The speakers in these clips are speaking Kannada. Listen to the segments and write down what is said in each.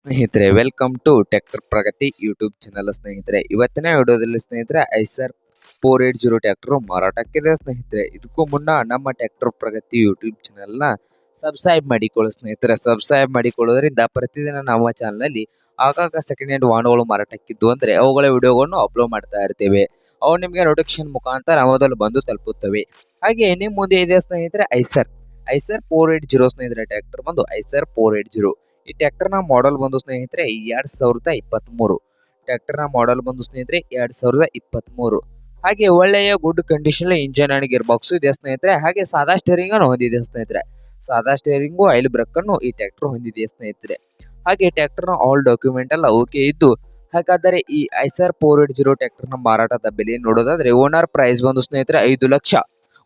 ಸ್ನೇಹಿತರೆ welcome to tractor Pragati YouTube channel ಸ್ನೇಹಿತರೆ. ಇವತ್ತಿನ ವಿಡಿಯೋದಲ್ಲಿ ಸ್ನೇಹಿತರೆ ಐಸರ್ 480 ಟ್ರ್ಯಾಕ್ಟರ್ ಮಾರಾಟಕ್ಕಿದೆ ಸ್ನೇಹಿತರೆ. ಇದಕ್ಕೂ ಮುನ್ನ ನಮ್ಮ ಟ್ರ್ಯಾಕ್ಟರ್ ಪ್ರಗತಿ ಯೂಟ್ಯೂಬ್ ಚಾನಲ್ನ ಸಬ್ಸ್ಕ್ರೈಬ್ ಮಾಡಿಕೊಳ್ಳಿ ಸ್ನೇಹಿತರೆ. ಸಬ್ಸ್ಕ್ರೈಬ್ ಮಾಡಿಕೊಳ್ಳೋದ್ರಿಂದ ಪ್ರತಿದಿನ ನಮ್ಮ ಚಾನಲ್ನಲ್ಲಿ ಆಗಾಗ ಸೆಕೆಂಡ್ ಹ್ಯಾಂಡ್ ವಾಹನಗಳು ಮಾರಾಟಕ್ಕಿದ್ದು ಅಂದರೆ ಅವುಗಳ ವಿಡಿಯೋಗಳನ್ನು ಅಪ್ಲೋಡ್ ಮಾಡ್ತಾ ಇರ್ತೇವೆ. ಅವು ನಿಮಗೆ ನೋಟಿಫಿಕೇಶನ್ ಮುಖಾಂತರ ಮೊದಲು ಬಂದು ತಲುಪುತ್ತವೆ. ಹಾಗೆ ನಿಮ್ಮ ಮುಂದೆ ಇದೆ ಸ್ನೇಹಿತರೆ ಐಸರ್ 480 ಸ್ನೇಹಿತರೆ. ಟ್ರ್ಯಾಕ್ಟರ್ ಬಂದು ಐಸರ್ 480. ಈ ಟ್ರ್ಯಾಕ್ಟರ್ನ ಮಾಡೆಲ್ ಬಂದು ಸ್ನೇಹಿತರೆ 2023. ಟ್ರ್ಯಾಕ್ಟರ್ನ ಮಾಡೆಲ್ ಬಂದು ಸ್ನೇಹಿತರೆ 2023. ಹಾಗೆ ಒಳ್ಳೆಯ good condition engine and gear box ಇದೆ ಸ್ನೇಹಿತರೆ. ಹಾಗೆ ಸಾದಾ ಸ್ಟೇರಿಂಗ್ ಅನ್ನು ಹೊಂದಿದೆ ಸ್ನೇಹಿತರೆ. ಸಾದಾ ಸ್ಟೇರಿಂಗು ಆಯಿಲ್ ಬ್ರೇಕ್ ಅನ್ನು ಈ ಟ್ರ್ಯಾಕ್ಟರ್ ಹೊಂದಿದೆ ಸ್ನೇಹಿತರೆ. ಹಾಗೆ ಟ್ರ್ಯಾಕ್ಟರ್ನ ಆಲ್ ಡಾಕ್ಯುಮೆಂಟ್ ಎಲ್ಲ ಓಕೆ ಇದ್ದು, ಹಾಗಾದರೆ ಈ ಐಸರ್ 480 ಟ್ರ್ಯಾಕ್ಟರ್ನ ಮಾರಾಟದ ಬೆಲೆ ನೋಡೋದಾದ್ರೆ ಓನರ್ ಪ್ರೈಸ್ ಬಂದು ಸ್ನೇಹಿತರೆ 5 ಲಕ್ಷ.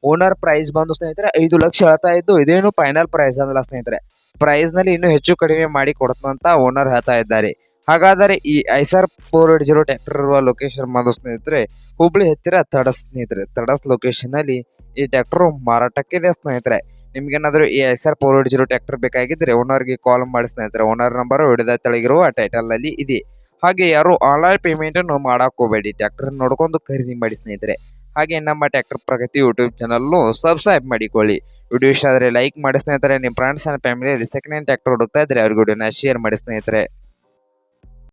ಓನರ್ ಪ್ರೈಸ್ ಬಂದು ಸ್ನೇಹಿತರೆ 5 ಲಕ್ಷ ಹೇಳ್ತಾ ಇದ್ದು, ಇದೇನು ಫೈನಲ್ ಪ್ರೈಸ್ ಅನ್ನಲ್ಲ ಸ್ನೇಹಿತರೆ. ಪ್ರೈಸ್ ನಲ್ಲಿ ಇನ್ನೂ ಹೆಚ್ಚು ಕಡಿಮೆ ಮಾಡಿ ಕೊಡ್ತಂತ ಓನರ್ ಹೇಳ್ತಾ ಇದ್ದಾರೆ. ಹಾಗಾದರೆ ಈ ಐಸರ್ 480 ಟ್ರ್ಯಾಕ್ಟರ್ ಇರುವ ಲೊಕೇಶನ್ ಬಂದು ಸ್ನೇಹಿತರೆ ಹುಬ್ಳಿ ಹತ್ತಿರ ತಡಸ್ ಸ್ನೇಹಿತರೆ. ತಡಸ್ ಲೊಕೇಶನ್ ಅಲ್ಲಿ ಈ ಟ್ರ್ಯಾಕ್ಟರ್ ಮಾರಾಟಕ್ಕಿದೆ ಸ್ನೇಹಿತರೆ. ನಿಮ್ಗೇನಾದ್ರೂ ಈ ಐಸರ್ 480 ಟ್ರ್ಯಾಕ್ಟರ್ ಬೇಕಾಗಿದ್ರೆ ಓನರ್ಗೆ ಕಾಲ್ ಮಾಡಿ ಸ್ನೇಹಿತರೆ. ಓನರ್ ನಂಬರ್ ವಿಡಿಯೋದ ತೆಳಗಿರುವ ಟೈಟಲ್ ಅಲ್ಲಿ ಇದೆ. ಹಾಗೆ ಯಾರು ಆನ್ಲೈನ್ ಪೇಮೆಂಟ್ ಅನ್ನು ಮಾಡಕ್ ಹೋಗಬೇಡಿ, ಟ್ರ್ಯಾಕ್ಟರ್ ನೋಡ್ಕೊಂಡು ಖರೀದಿ ಮಾಡಿ ಸ್ನೇಹಿತರೆ. ಹಾಗೆ ನಮ್ಮ tractor Pragati YouTube channel subscribe ಮಾಡಿಕೊಳ್ಳಿ. ವಿಡಿಯೋ ಇಷ್ಟ ಆದರೆ ಲೈಕ್ ಮಾಡಿ ಸ್ನೇಹಿತರೆ. ನಿಮ್ಮ ಫ್ರೆಂಡ್ಸ್ ಅಂಡ್ ಫ್ಯಾಮಿಲಿಯಲ್ಲಿ ಸೆಕೆಂಡ್ ಹ್ಯಾಂಡ್ ಟ್ರ್ಯಾಕ್ಟರ್ ಹುಡುಕ್ತಾ ಇದ್ರೆ ಅವ್ರಿಗೆ ವಿಡಿಯೋನ ಶೇರ್ ಮಾಡಿ ಸ್ನೇಹಿತರೆ.